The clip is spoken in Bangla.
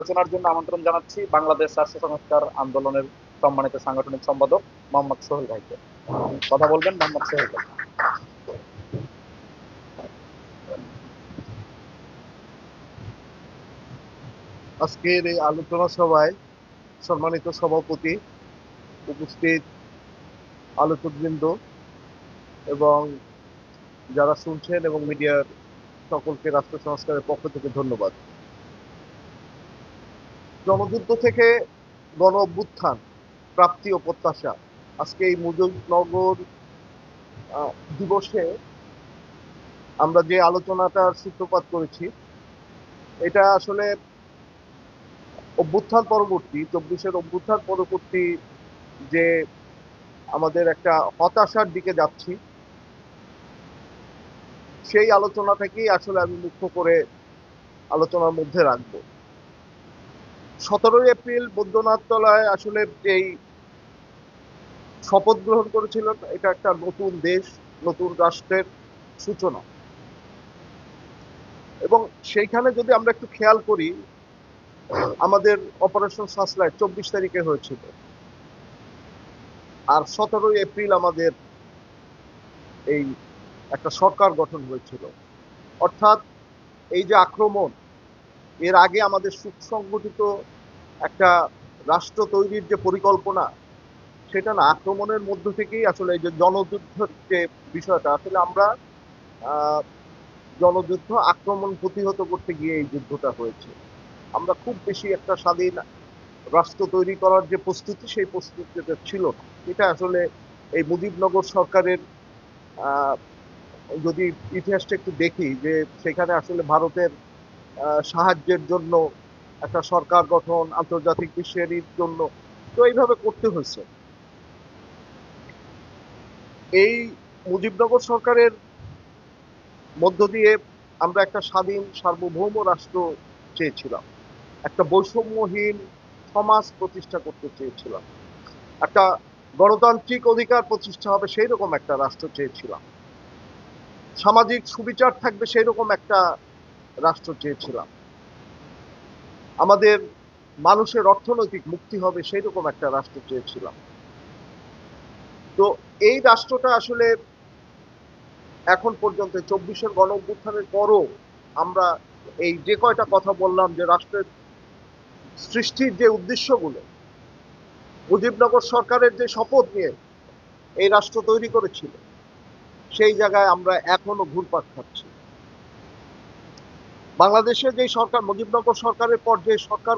আলোচনার জন্য আমন্ত্রণ জানাচ্ছি বাংলাদেশ রাষ্ট্র সংস্কার আন্দোলনের সম্মানিত সাংগঠনিক সম্পাদক মোহাম্মদ সোহেল ভাইকে। কথা বলবেন মোহাম্মদ সোহেল ভাই। আজকের এই আলোচনা সভায় সম্মানিত সভাপতি, উপস্থিত আলোচকবৃন্দ এবং যারা শুনছেন এবং মিডিয়ার সকলকে রাষ্ট্র সংস্কারের পক্ষ থেকে ধন্যবাদ। জনযুদ্ধ থেকে গণ অভ্যুত্থান, প্রাপ্তি ও প্রত্যাশা, আজকে এই মুজিবনগর দিবসে আমরা যে আলোচনাটার সূত্রপাত করেছি, এটা আসলে অভ্যুত্থান পরবর্তী 24-এর অভ্যুত্থান পরবর্তী যে আমাদের একটা হতাশার দিকে যাচ্ছি, সেই আলোচনাটাকেই আসলে আমি মুখ্য করে আলোচনার মধ্যে রাখবো। 17 এপ্রিল বৈদ্যনাথ তলায় আসলে এই শপথ গ্রহণ করেছিল, এটা একটা নতুন দেশ, নতুন রাষ্ট্রের সূচনা। এবং সেইখানে যদি আমরা একটু খেয়াল করি, আমাদের অপারেশন সার্চলাইট 24 তারিখে হয়েছিল, আর 17 এপ্রিল আমাদের এই একটা সরকার গঠন হয়েছিল। অর্থাৎ এই যে আক্রমণ, এর আগে আমাদের সুসংগঠিত একটা রাষ্ট্র তৈরির যে পরিকল্পনা, সেটা না, আক্রমণের মধ্য থেকেই আসলে এই যে জনযুদ্ধের যে বিষয়টা, আসলে আমরা জনযুদ্ধ, আক্রমণ প্রতিহত করতে গিয়ে এই যুদ্ধটা হয়েছে। আমরা খুব বেশি একটা স্বাধীন রাষ্ট্র তৈরি করার যে প্রস্তুতি, সেই প্রস্তুতিটা ছিল না। এটা আসলে এই মুজিবনগর সরকারের যদি ইতিহাসটা একটু দেখি, যে সেখানে আসলে ভারতের সাহায্যের জন্য একটা সরকার গঠন, আন্তর্জাতিক বিশ্বের জন্য, তো এইভাবে করতে হয়েছে। এই মুজিবনগর সরকারের মধ্য দিয়ে আমরা একটা স্বাধীন সার্বভৌম রাষ্ট্র চেয়েছিলাম, একটা বৈষম্যহীন সমাজ প্রতিষ্ঠা করতে চেয়েছিলাম, একটা গণতান্ত্রিক অধিকার প্রতিষ্ঠা হবে সেই রকম একটা রাষ্ট্র চেয়েছিলাম, সামাজিক সুবিচার থাকবে সেই রকম একটা রাষ্ট্র চেয়েছিলাম, আমাদের মানুষের অর্থনৈতিক মুক্তি হবে সেই রকম একটা রাষ্ট্র চেয়েছিলাম। তো এই রাষ্ট্রটা আসলে এখন পর্যন্ত 24-এর গণ অভ্যুত্থানের পরও আমরা এই যে কয়টা কথা বললাম, যে রাষ্ট্রের সৃষ্টির যে উদ্দেশ্যগুলো, মুজিবনগর সরকারের যে শপথ নিয়ে এই রাষ্ট্র তৈরি করেছিল, সেই জায়গায় আমরা এখনো ঘুরপাক খাচ্ছি। বাংলাদেশে যে সরকার, মুজিবনগর সরকারের পর যে সরকার